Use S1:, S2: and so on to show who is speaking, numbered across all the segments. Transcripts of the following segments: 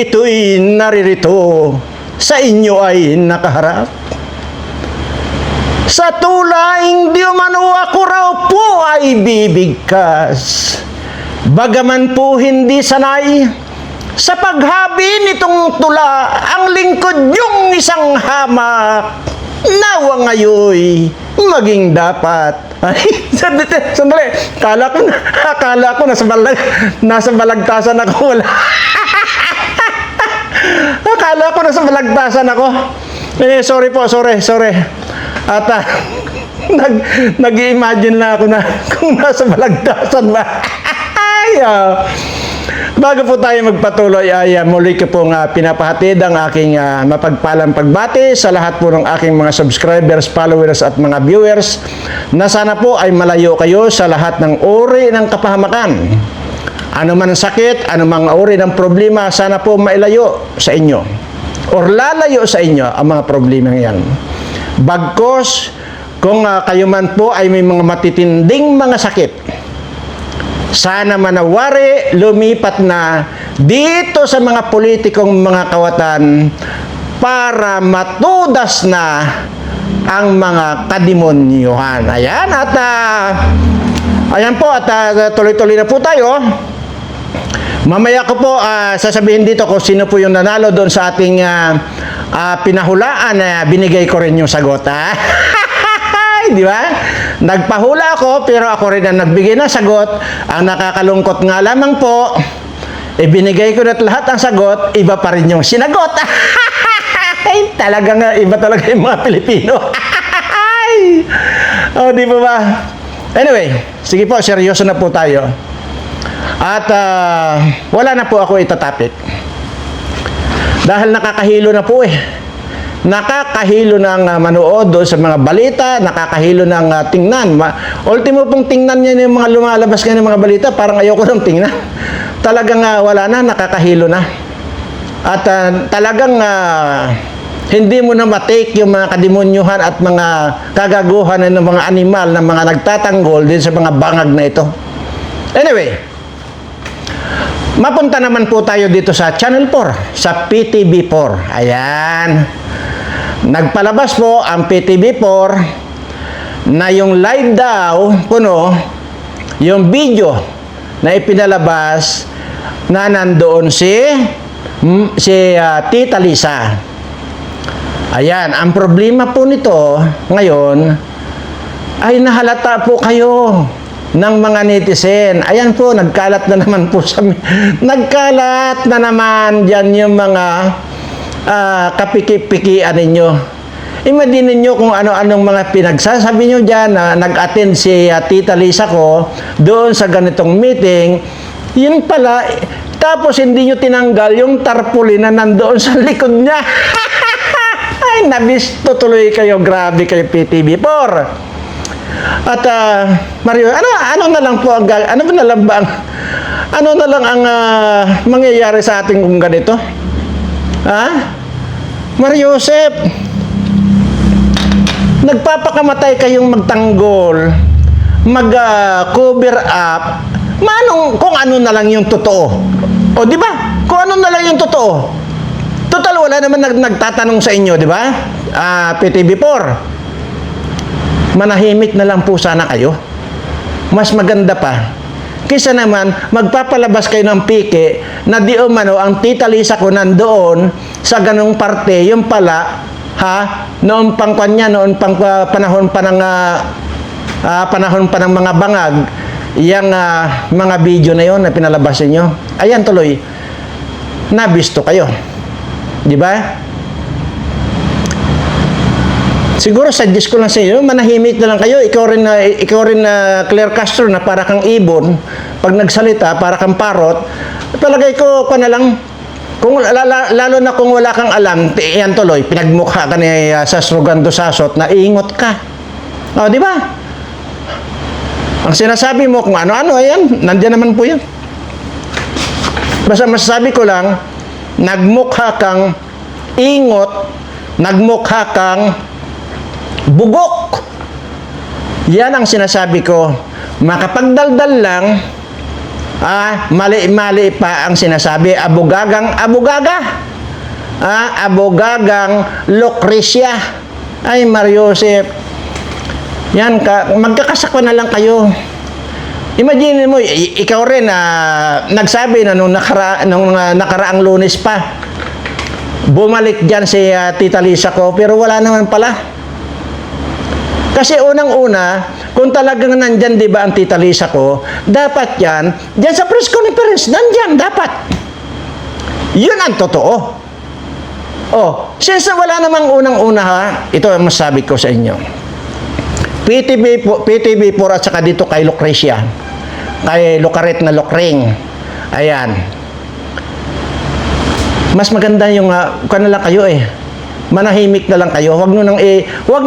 S1: ito'y naririto, sa inyo ay nakaharap. Sa tulaing di umano ako raw po ay bibigkas. Bagaman po hindi sanay sa paghabi nitong tula ang lingkod yung isang hamak. Nawa ngayoy maging dapat. Ay, sandali. Akala ko nasa balagtasan ako. Wala. Akala ko nasa balagtasan ako. Sorry. At nag-i-imagine na ako na kung nasa balagtasan ba. Bago po tayo magpatuloy ay muli ko pong pinapahatid ang aking mapagpalang pagbati sa lahat po ng aking mga subscribers, followers at mga viewers na sana po ay malayo kayo sa lahat ng uri ng kapahamakan. Ano man sakit, ano mang uri ng problema, sana po mailayo sa inyo or lalayo sa inyo ang mga problema yan. Bagkos, kung kayo man po ay may mga matitinding mga sakit, sana manawari lumipat na dito sa mga politikong mga kawatan para matudas na ang mga kademonyuhan. Ayan, at ayan po, at tuloy-tuloy na po tayo. Mamaya ko po sasabihin dito kung sino po yung nanalo doon sa ating pinahulaan na binigay ko rin yung sagot. Di ba? Nagpahula ako, pero ako rin ang nagbigay ng sagot. Ang nakakalungkot nga lamang po, binigay ko na lahat ang sagot, iba pa rin yung sinagot. Talagang iba talaga yung mga Pilipino. Di ba ba? Anyway, sige po, seryoso na po tayo. At wala na po ako itatapik. Dahil nakakahilo na po nakakahilo ng manood doon sa mga balita, nakakahilo ng tingnan. Ultimo pong tingnan niya yung mga lumalabas ng mga balita, parang ayoko nang tingnan. Talagang wala na, nakakahilo na. At talagang hindi mo na matake yung mga kademonyuhan at mga kagaguhan ng mga animal na mga nagtatanggol din sa mga bangag na ito. Anyway, mapunta naman po tayo dito sa Channel 4, sa PTV4. Ayan. Nagpalabas po ang PTV4 na yung live daw, yung video na ipinalabas na nandoon si Tita Lisa. Ayan, ang problema po nito ngayon ay nahalata po kayo ng mga netizen. Ayan po, nagkalat na naman dyan yung mga kapiki-pikian ninyo. Imagine ninyo kung ano-anong mga pinagsasabi nyo dyan na nag-attend si Tita Lisa ko doon sa ganitong meeting. Yun pala, tapos hindi nyo tinanggal yung tarpaulin na nandoon sa likod niya. Ay, nabisto tuloy kayo. Grabe kayo, PTV4. At Mario, ano na lang po ang mangyayari sa ating kung ganito? Mario Joseph, nagpapakamatay kayong magtanggol, mag-cover up, kung ano na lang yung totoo. O di ba? Kung ano na lang yung totoo. Total, wala naman nagtatanong sa inyo, di ba? PTV4. Manahimik na lang po sana kayo. Mas maganda pa. Kisa naman, magpapalabas kayo ng pike na di umano ang Tita Lisa ko nandoon sa ganung parte, yung pala, noong pang panahon pa ng mga bangag, yung mga video na yon na pinalabas niyo. Ayan tuloy, nabisto kayo. Di ba? Siguro suggest ko lang sa inyo, manahimik na lang kayo. Ikaw rin na Claire Castro na para kang ibon, pag nagsalita para kang parot. Palagay ko na lang, kung lalo na kung wala kang alam, yan tuloy, pinagmukha ka ni Sasrugando Sasot na ingot ka. Di ba? Ang sinasabi mo kung ano-ano, ayan, nandiyan naman po yun. Basta masasabi ko lang, nagmukha kang ingot, nagmukha kang bugok. Yan ang sinasabi ko. Makapagdaldal lang, Mali pa ang sinasabi. Abogagang Lucrecia. Ay, Mariosep. Yan, magkakasakwa na lang kayo. Imagine mo, ikaw rin nagsabi na nung nakaraang Lunes pa, bumalik dyan si Tita Lisa ko, pero wala naman pala. Kasi unang-una, kung talagang nandyan, di ba, ang Tita Lisa ko, dapat yan, dyan sa press conference, nandyan, dapat. Yun ang totoo. Since wala namang unang-una ito ang masabi ko sa inyo. PTV4 at saka dito kay Lucrecia, kay Lucaret na Lokring. Ayan. Mas maganda yung na lang kayo manahimik na lang kayo. Huwag nyo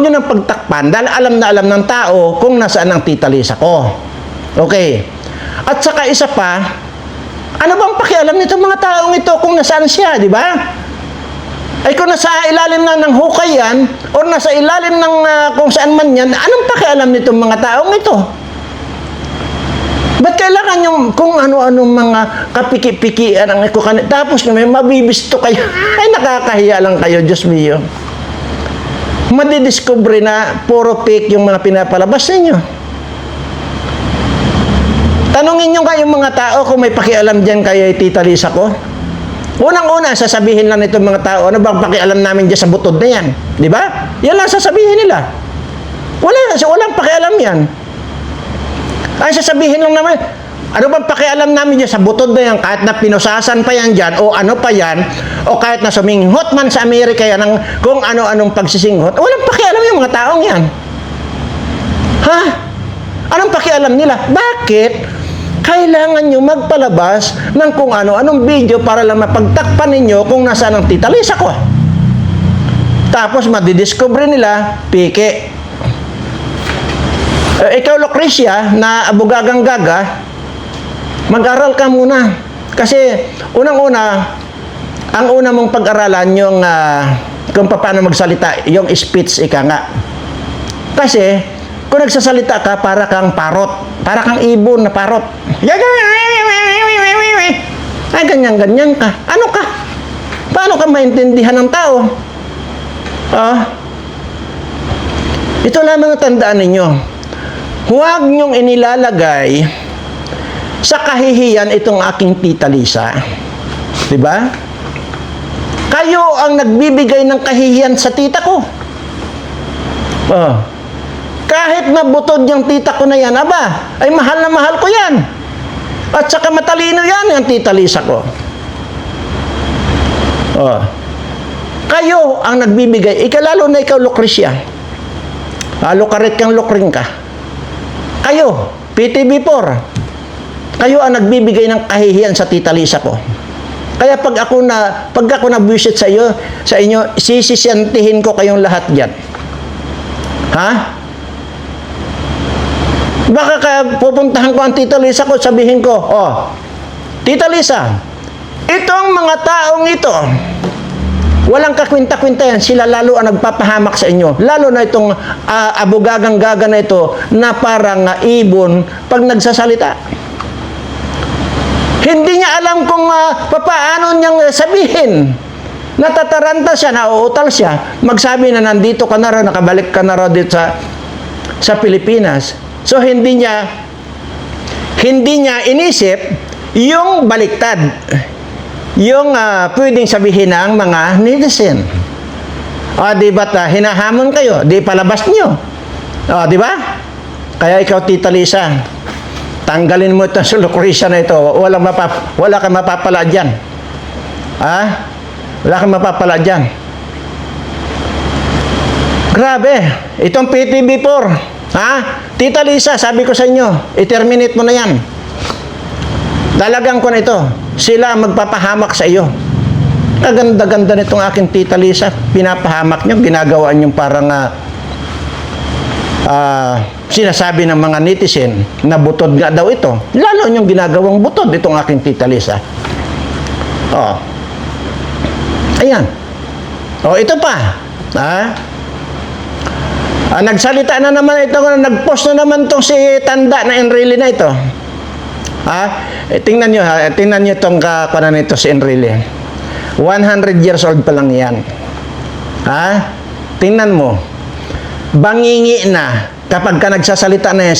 S1: nang pagtakpan dahil alam na alam ng tao kung nasaan ang Tita Lisa ko. Okay. At saka isa pa, ano bang pakialam nito mga taong ito kung nasaan siya, di ba? Ay kung nasa ilalim na ng hukay yan, o nasa ilalim ng kung saan man yan, anong pakialam nitong mga taong ito? Ba't kailangan yung kung ano-anong mga kapiki-pikian ang ikukan? Tapos may mabibisto kayo. Ay, nakakahiya lang kayo, Diyos mio. Madidiscover na puro fake yung mga pinapalabas ninyo. Tanungin nyo kayong mga tao kung may pakialam dyan kay Tita Lisa ko. Unang-una, sasabihin lang nitong mga tao, ano bang pakialam namin dyan sa butod na yan? Di ba? Yan lang sasabihin nila. Walang pakialam yan. Ay, sasabihin lang naman, ano bang pakialam namin dyan sa butod na yan, kahit na pinusasan pa yan dyan, o ano pa yan, o kahit na suminghot man sa Amerika yan, kung ano-anong pagsisinghot, walang pakialam yung mga taong yan. Ha? Anong pakialam nila? Bakit? Kailangan nyo magpalabas ng kung ano-anong video para lang mapagtakpan ninyo kung nasaan ang Tita Lisa ko. Tapos madidiscover nila, pike. Ikaw, Lucrecia, na abogagang gaga, mag-aral ka muna. Kasi unang-una, ang una mong pag-aralan yung kung paano magsalita, yung speech, ika nga. Kasi, kung nagsasalita ka, para kang parot. Para kang ibon na parot. Ay, ganyan-ganyan ka. Ano ka? Paano ka maintindihan ng tao? Ito lamang ang tandaan ninyo. Huwag niyong inilalagay sa kahihiyan itong aking Tita Lisa. Diba? Kayo ang nagbibigay ng kahihiyan sa tita ko. Kahit mabutod yung tita ko na yan, ay mahal na mahal ko yan. At saka matalino yan, yung Tita Lisa ko. Kayo ang nagbibigay, ikalalo na ikaw, Lucrecia. Lucaret kang Lokring ka. Kayo, PTV4, kayo ang nagbibigay ng kahihiyan sa Tita Lisa ko. Kaya pag ako na-visit sa inyo, sisisiyantihin ko kayong lahat diyan. Ha? Baka pupuntahan ko ang Tita Lisa ko, sabihin ko, Tita Lisa, itong mga taong ito, walang kakwinta-kwinta yan, sila lalo ang nagpapahamak sa inyo. Lalo na itong abogagang gaga na ito, na parang ibon pag nagsasalita. Hindi niya alam kung paano niyang sabihin. Natataranta siya, nauutal siya, magsabi na nandito ka na raw, nakabalik ka na raw dito sa Pilipinas. So, hindi niya inisip yung baliktad. Yung pwedeng sabihin ng mga netizen. Di ba't hinahamon kayo? Di palabas nyo. Di ba? Kaya ikaw, Tita Lisa, tanggalin mo ito sa Lucrecia na ito. Wala kang mapapala dyan. Wala kang mapapala dyan. Grabe. Itong PTV4. Tita Lisa, sabi ko sa inyo, i-terminate mo na yan. Dalagang ko na ito. Sila magpapahamak sa iyo. Kaganda-ganda nitong aking Tita Lisa. Pinapahamak nyo, ginagawa nyo parang sinasabi ng mga netizen na butod nga daw ito. Lalo nyong ginagawang butod itong aking Tita Lisa. Ayan. Ito pa. Nagsalita na naman ito, nag-post na naman itong si Tanda na Enrile na ito. Tingnan nyo itong kakuanan nito si Enrile. 100 years old pa lang yan. Tingnan mo. Bangingi na kapag ka nagsasalita na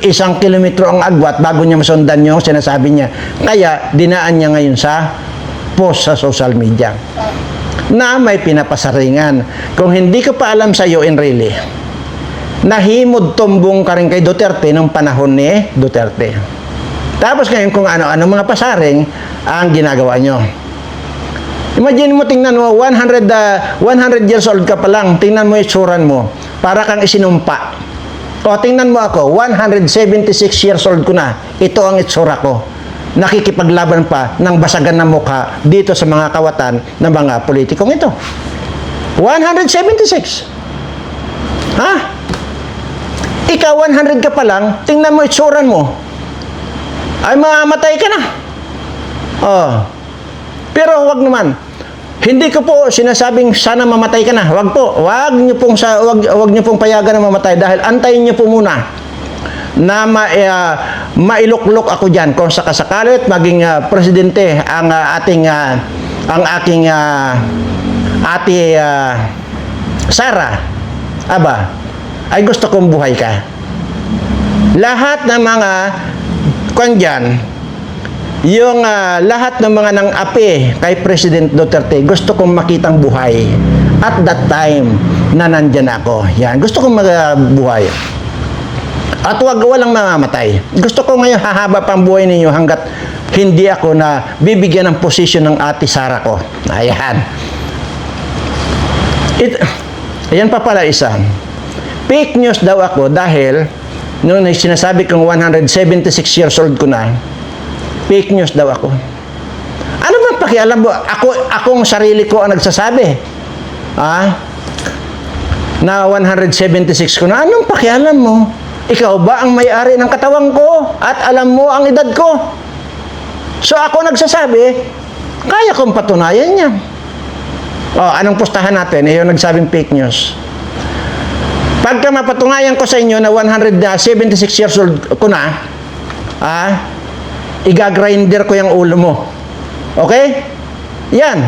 S1: isang kilometro ang agwat bago niya masundan yung sinasabi niya. Kaya dinaan niya ngayon sa post sa social media na may pinapasaringan. Kung hindi ko pa alam sa iyo, Enrile, nahimod tumbong ka rin kay Duterte nung panahon ni Duterte. Tapos ngayon kung ano-ano mga pasaring ang ginagawa nyo. Imagine mo, tingnan mo, 100 years old ka pa lang, tingnan mo itsuran mo, para kang isinumpa. O tingnan mo ako, 176 years old ko na, ito ang itsura ko. Nakikipaglaban pa ng basagan ng mukha dito sa mga kawatan ng mga politikong ito. 176. Ikaw 100 ka pa lang, tingnan mo itsuran mo. Ay mamamatay ka na. Pero wag naman. Hindi ko po sinasabing sana mamatay ka na. Wag po. Wag niyo pong payagan na mamatay dahil antayin niyo po muna na mailuklok ako diyan kung sakasakalit maging presidente ang aking ate Sara. Ay gusto kong buhay ka. Lahat ng mga yung lahat ng mga nang-api kay President Duterte, gusto kong makitang buhay. At that time na nandyan ako. Yan, gusto kong magbuhay. At walang mamamatay. Gusto ko ngayon hahaba pang buhay ninyo hanggat hindi ako na bibigyan ng posisyon ng ate Sara ko. Ayan. Ayan pa pala isa. Fake news daw ako dahil noong sinasabi kong 176 years old ko na, fake news daw ako. Ano ba pakialam mo? Akong sarili ko ang nagsasabi. Na 176 ko na. Anong pakialam mo? Ikaw ba ang may-ari ng katawan ko? At alam mo ang edad ko? So ako nagsasabi, kaya kong patunayan niya. Anong pustahan natin? Yung nagsabing fake news. Pagka mapatunayan ko sa inyo na 176 years old ko na, igagrinder ko yung ulo mo. Okay? Yan.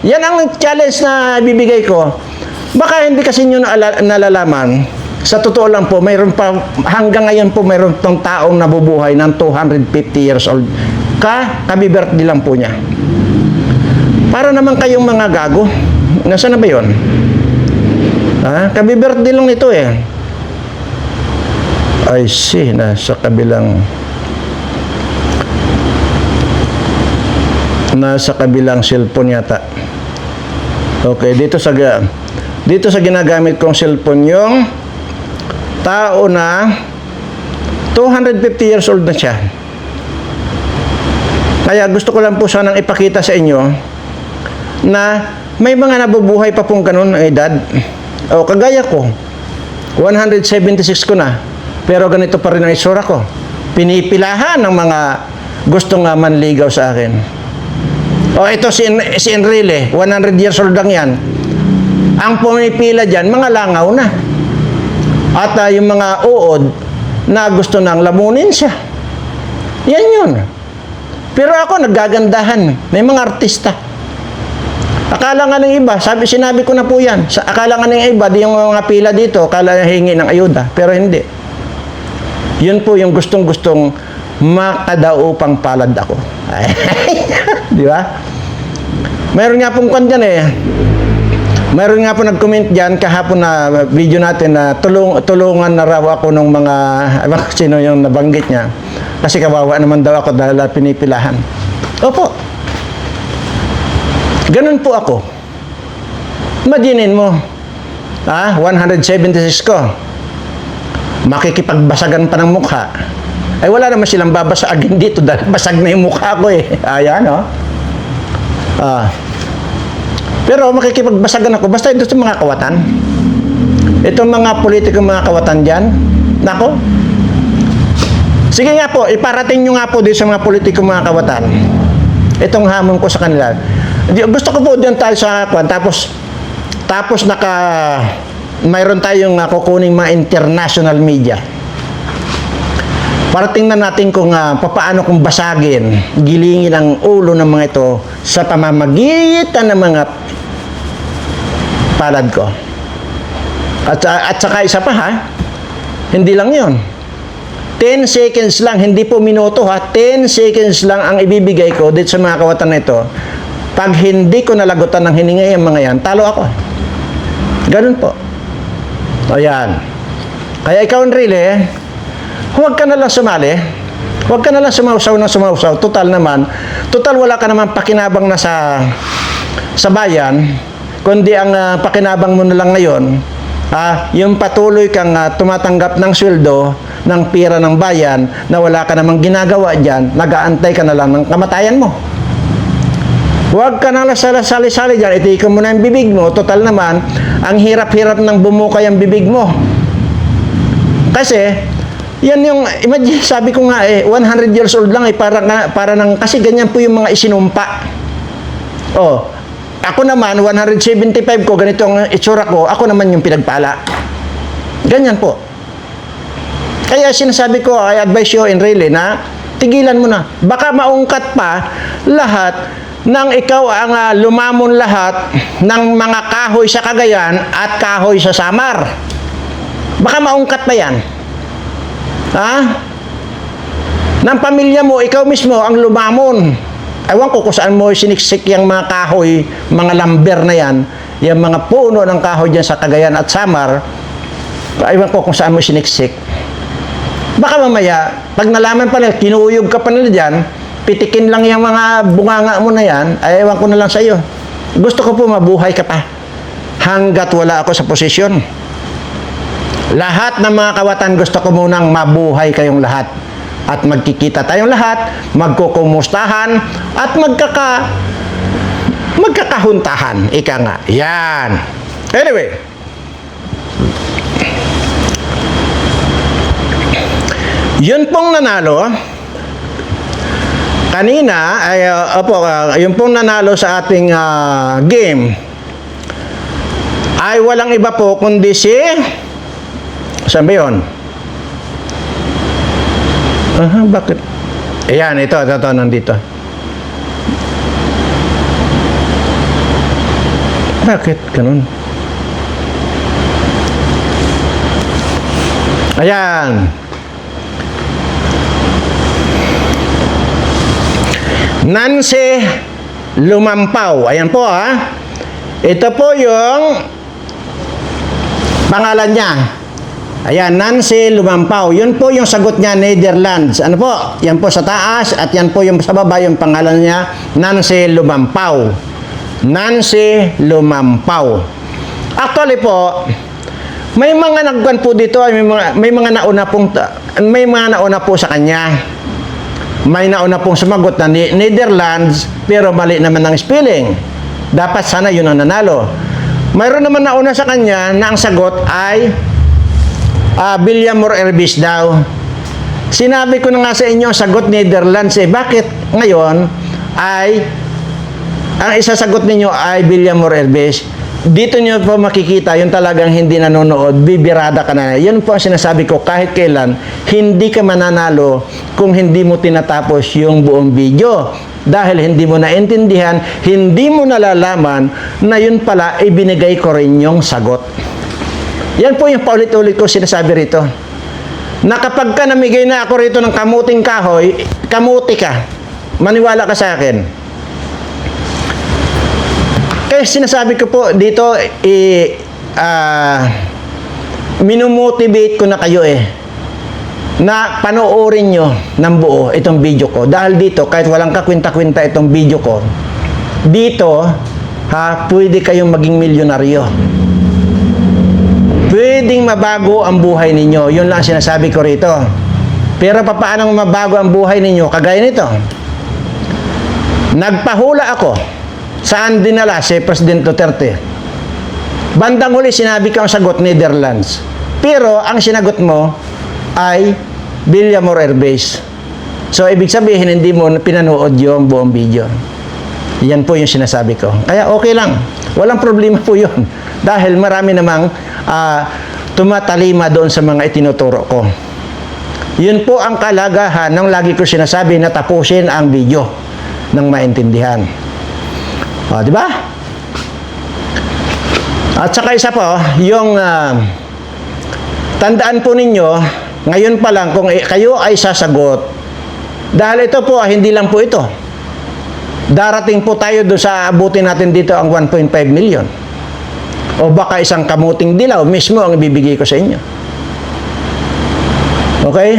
S1: Yan ang challenge na bibigay ko. Baka hindi kasi nyo nalalaman. Sa totoo lang po, mayroon pa, hanggang ngayon po, mayroon pang taong nabubuhay ng 250 years old. Kabi-birthday lang po niya. Para naman kayong mga gago. Nasaan na ba yun? Kabi-birthday lang ito eh. I see, nasa kabilang cellphone yata. Okay, dito sa ginagamit kong cellphone yung tao na 250 years old na siya. Kaya gusto ko lang po sanang ipakita sa inyo na may mga nabubuhay pa pong ganun ang edad. Kagaya ko, 176 ko na, pero ganito pa rin ang itsura ko. Pinipilahan ng mga gustong manligaw sa akin. Ito si Enrile, 100 years old lang yan. Ang pumipila dyan, mga langaw na. At yung mga uod na gusto nang lamunin siya. Yan yun. Pero ako, naggagandahan. May mga artista. Akala nga ng iba, sinabi ko na po yan. Akala nga ng iba, di yung mga pila dito, akala hingi ng ayuda. Pero hindi. Yun po yung gustong-gustong makadaupang palad ako. Di ba? Mayroon nga pong kwan dyan eh. Mayroon nga po nag-comment dyan kahapon na video natin na tulungan na raw ako ng mga sino yung nabanggit niya. Kasi kawawa naman daw ako dahil pinipilahan. Opo. Ganun po ako. Imaginin mo. 176 ko. Makikipagbasagan pa ng mukha. Ay wala naman silang babasagin dito dahil basag na yung mukha ko eh. Ayan Pero makikipagbasagan ako basta ito sa mga kawatan. Itong mga politiko mga kawatan dyan. Nako. Sige nga po, iparating nyo nga po dito sa mga politiko mga kawatan. Itong hamon ko sa kanila. Gusto ko po diyan tayo sa kwan. Tapos mayroon tayong kukuning mga international media. para tingnan natin kung paano kung basagin, gilingin ang ulo ng mga ito sa pamamagitan ng mga palad ko. At saka isa pa ha, hindi lang yon. 10 seconds lang, hindi po minuto ha, 10 seconds lang ang ibibigay ko dito sa mga kawatan na ito. Pag hindi ko nalagutan ng hininga yung mga yan, talo ako. Ganun po. O yan. Kaya ikaw, Enrile, huwag ka na lang sumali. Huwag ka na lang sumausaw ng sumausaw. Total naman. Total wala ka naman pakinabang na sa bayan. Kundi ang pakinabang mo na lang ngayon, yung patuloy kang tumatanggap ng sweldo, ng pira ng bayan, na wala ka namang ginagawa dyan, nag-aantay ka na lang ng kamatayan mo. Huwag ka na lang sali-sali dyan, itikom mo na yung bibig mo. Total naman, ang hirap-hirap ng bumukay ang bibig mo. Kasi, yan yung, imagine, sabi ko nga 100 years old lang para nang, kasi ganyan po yung mga isinumpa. Oh, ako naman, 175 ko, ganito ang itsura ko, ako naman yung pinagpala. Ganyan po. Kaya sinasabi ko, I advise you, Enrile, na tigilan mo na. Baka maungkat pa lahat ng ikaw ang lumamon lahat ng mga kahoy sa Cagayan at kahoy sa Samar. Baka maungkat pa yan. Ha? Ng pamilya mo, ikaw mismo ang lumamon. Ewan ko kung saan mo siniksik yung mga kahoy, mga lumber na yan, yung mga puno ng kahoy dyan sa Cagayan at Samar, ewan ko kung saan mo siniksik. Baka mamaya, pag nalaman pa nila, kinuyog ka pa nila dyan, pitikin lang yung mga bunganga mo na yan, ay ewan ko na lang sa iyo. Gusto ko po mabuhay ka pa hanggat wala ako sa posisyon. Lahat ng mga kawatan, gusto ko munang mabuhay kayong lahat. At magkikita tayong lahat, magkukumustahan, at magkakahuntahan. Ika nga. Yan. Anyway. Yun pong nanalo. Kanina, yun pong nanalo sa ating game ay walang iba po kundi si, saan ba yun? Bakit? Ayan, ito, nandito. Bakit? Ganun. Ayan. Nancy Lumampaw. Ayan po Ito po yung pangalan niya. Ayan, Nancy Lumampaw. Yun po yung sagot niya, Netherlands. Ano po? Yan po sa taas at yan po yung sa baba yung pangalan niya, Nancy Lumampaw. Nancy Lumampaw. Actually po, may mga nagkuhan po dito, may mga nauna po sa kanya. May nauna pong sumagot na Netherlands, pero mali naman ang spelling. Dapat sana yun ang nanalo. Mayroon naman nauna sa kanya na ang sagot ay Villamor Erbis daw. Sinabi ko na nga sa inyo, sagot Netherlands bakit ngayon ay ang isasagot ninyo ay Villamor Erbis? Dito nyo po makikita yung talagang hindi nanonood, bibirada ka na. Yun po ang sinasabi ko, kahit kailan, hindi ka mananalo kung hindi mo tinatapos yung buong video. Dahil hindi mo naintindihan, hindi mo nalalaman na yun pala, ibinigay ko rin yung sagot. Yan po yung paulit-ulit ko sinasabi rito. Na kapag ka namigay na ako rito ng kamuting kahoy, kamuti ka. Maniwala ka sa akin. Kaya sinasabi ko po dito, minumotivate ko na kayo na panoorin nyo ng buo itong video ko. Dahil dito, kahit walang kakwinta-kwinta itong video ko, dito, pwede kayong maging milyonaryo. Pwedeng mabago ang buhay ninyo. Yun lang sinasabi ko rito. Pero paano mabago ang buhay ninyo? Kagaya nito. Nagpahula ako. Saan dinala si President Duterte? Bandang huli, sinabi ko ang sagot, Netherlands. Pero ang sinagot mo ay Villamor Erbis. So, ibig sabihin, hindi mo pinanood yung buong video. Yan po yung sinasabi ko. Kaya okay lang. Walang problema po yun. Dahil marami namang tumatalima doon sa mga itinuturo ko. Yun po ang kalagahan ng lagi ko sinasabi na tapusin ang video ng maintindihan. O, di ba? At saka isa po, yung tandaan po ninyo, ngayon pa lang kung kayo ay sasagot, dahil ito po, hindi lang po ito. Darating po tayo doon sa abutin natin dito ang 1.5 million. O baka isang kamuting dilaw mismo ang ibibigay ko sa inyo. Okay?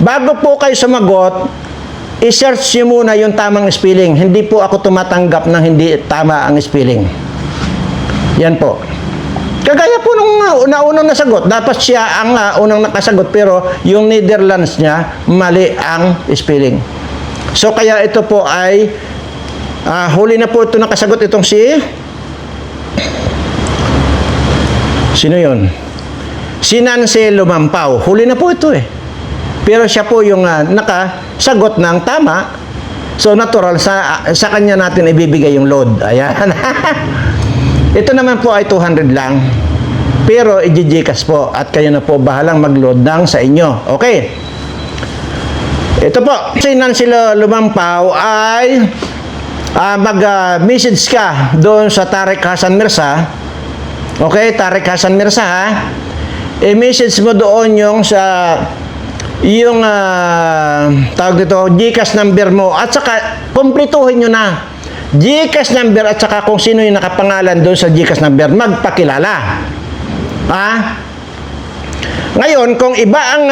S1: Bago po kayo sumagot, i-search nyo muna yung tamang spelling. Hindi po ako tumatanggap ng hindi tama ang spelling. Yan po. Kagaya po nung una-unang nasagot, dapat siya ang unang nakasagot, pero yung Netherlands niya, mali ang spelling. So, kaya ito po ay, huli na po ito nakasagot itong sino yun? Si Nancy Lumampaw. Huli na po ito eh. Pero siya po yung nakasagot ng tama. So, natural, sa kanya natin ibibigay yung load. Ayan. Ito naman po ay 200 lang. Pero i-GCash po at kayo na po bahalang mag-load ng sa inyo. Okay. Ito po, si Nancy Lumampaw ay mag-message ka doon sa Tareq Hassan Mirza. Okay, Tareq Hassan Mirza ha. I-message mo doon yung tawag dito, GCash number mo at saka kumpletuhin nyo na. GCash number at saka kung sino yung nakapangalan doon sa GCash number, magpakilala. Ha? Ngayon, kung iba ang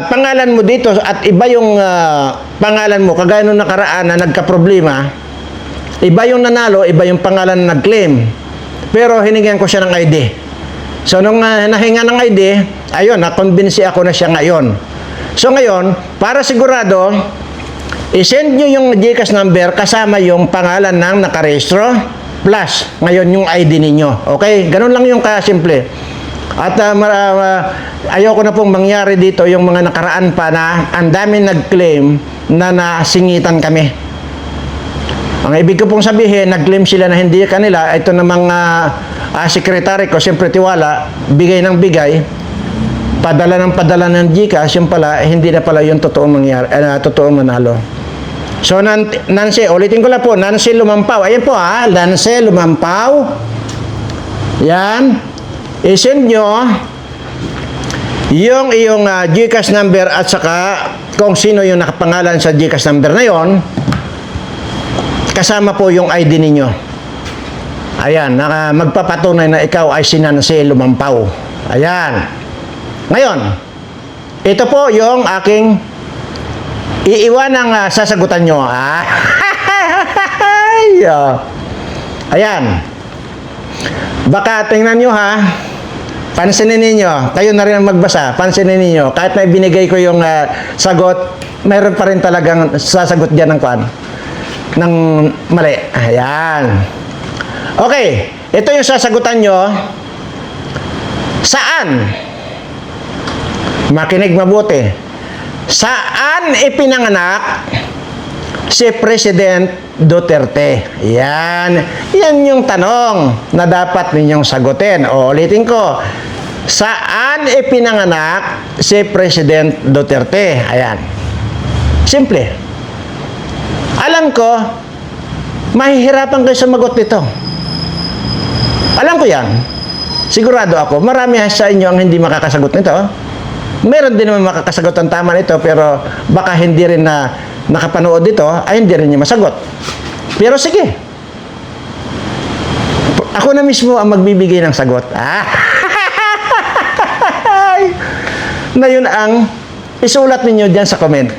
S1: pangalan mo dito at iba yung pangalan mo, kagaya nung nakaraan na nagka-problema, iba yung nanalo, iba yung pangalan na nag-claim. Pero hiningan ko siya ng ID. So, nung nahinga ng ID, ayun, na-convince ako na siya ngayon. So, ngayon, para sigurado, i-send nyo yung GCash number kasama yung pangalan ng nakarehistro plus ngayon yung ID ninyo. Okay? Ganun lang yung kasimple. At ayoko na pong mangyari dito yung mga nakaraan pa na ang dami nag-claim na nasingitan kami. Ang ibig ko pong sabihin, nag-claim sila na hindi kanila. Ito namang sekretary ko, siyempre tiwala, bigay ng bigay, padala ng GCash, yung pala, hindi na pala yung totoong mangyari, totoong manalo. So, Nancy, ulitin ko lang po, Nancy Lumampaw. Ayan po Nancy Lumampaw. Yan. I-send nyo yung iyong GCash number at saka kung sino yung nakapangalan sa GCash number na yon, kasama po yung ID ninyo. Ayan, magpapatunay na ikaw ay si Nancy Lumampaw. Ayan. Ngayon, ito po yung aking iiwanang sasagutan nyo. Ayan. Baka tingnan nyo pansinin ninyo. Kayo na rin ang magbasa. Pansinin ninyo. Kahit na ibinigay ko yung sagot, mayroon pa rin talagang sasagot dyan ng mali. Ayan. Okay. Ito yung sasagutan nyo. Saan? Makinig mabuti. Saan ipinanganak si President Duterte? Yan. Yan yung tanong na dapat ninyong sagutin. O, ulitin ko. Saan ipinanganak si President Duterte? Ayan. Simple. Alam ko, mahihirapan kayo sumagot nito. Alam ko yan. Sigurado ako, marami sa inyo ang hindi makakasagot nito. Meron din naman makakasagot ang tama nito, pero baka hindi rin na nakapanood dito, ay hindi rin niya masagot. Pero sige. Ako na mismo ang magbibigay ng sagot. Na yun ang isulat ninyo dyan sa comment.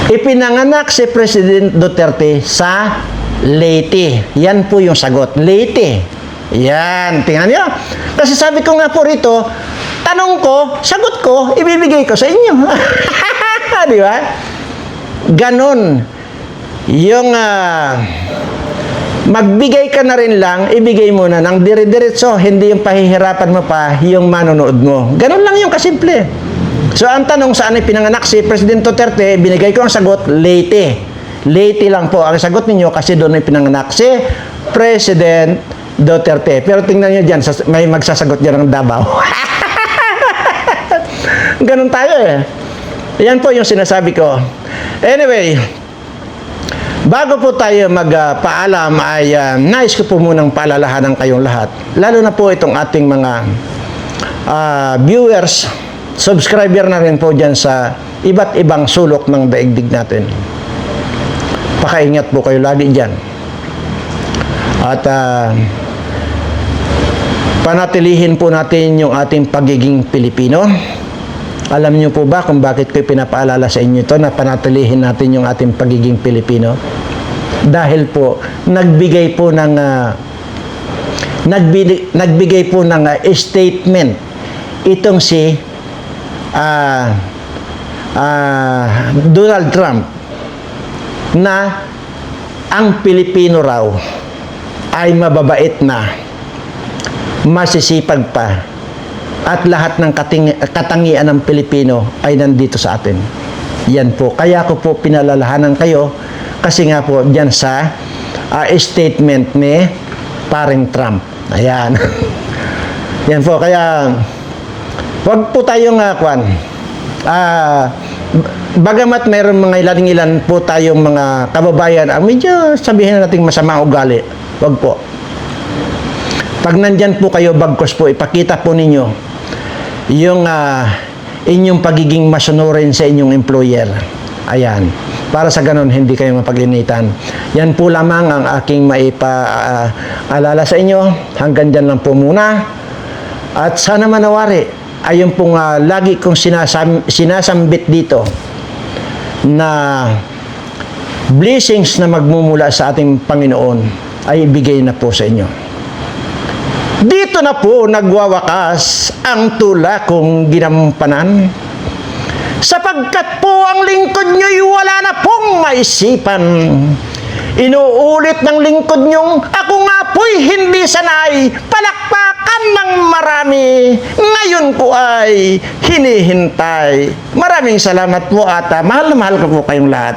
S1: Ipinanganak si President Duterte sa Leyte. Yan po yung sagot. Leyte. Yan. Tingnan nyo. Kasi sabi ko nga po rito, tanong ko, sagot ko, ibibigay ko sa inyo. Di ba? Ganon. Yung magbigay ka na rin lang, ibigay mo na ng dire-diretso, hindi yung pahihirapan mo pa yung manonood mo. Ganon lang yung kasimple. So, ang tanong saan ay pinanganak si President Duterte, binigay ko ang sagot, Leyte. Leyte lang po ang sagot ninyo kasi doon ay pinanganak si President Duterte. Pero tingnan nyo dyan, may magsasagot dyan ng Davao. Ganun tayo eh. Yan po yung sinasabi ko. Anyway, bago po tayo magpaalam ay nais ko po munang paalalahanan kayong lahat. Lalo na po itong ating mga viewers, subscriber na rin po dyan sa iba't ibang sulok ng daigdig natin. Pakaingat po kayo lagi dyan. At panatilihin po natin yung ating pagiging Pilipino. Alam niyo po ba kung bakit ko pinapaalala sa inyo ito na panatilihin natin yung ating pagiging Pilipino? Dahil po nagbigay po ng statement itong si Donald Trump na ang Pilipino raw ay mababait na, masisipag pa, at lahat ng katangian ng Pilipino ay nandito sa atin. Yan po. Kaya ko po pinalalahanan kayo kasi nga po dyan sa statement ni paring Trump. Ayan. Yan po. Kaya wag po tayong bagamat mayroon mga ilan po tayong mga kababayan medyo sabihin natin masama ugali. Wag po. Pag nandyan po kayo, bagkos po, ipakita po ninyo yung inyong pagiging masunurin sa inyong employer. Ayan. Para sa ganun, hindi kayo mapag-initan. Yan po lamang ang aking maipaalala sa inyo. Hanggang dyan lang po muna. At sana manawari, ayun pong lagi kong sinasambit dito na blessings na magmumula sa ating Panginoon ay ibigay na po sa inyo. Dito na po nagwawakas ang tula kong ginampanan. Sapagkat po ang lingkod nyo'y wala na pong maisipan. Inuulit ng lingkod nyong ako nga po'y hindi sanay palakpakan ng marami. Ngayon ko ay hinihintay. Maraming salamat po at mahal na mahal ko po kayong lahat.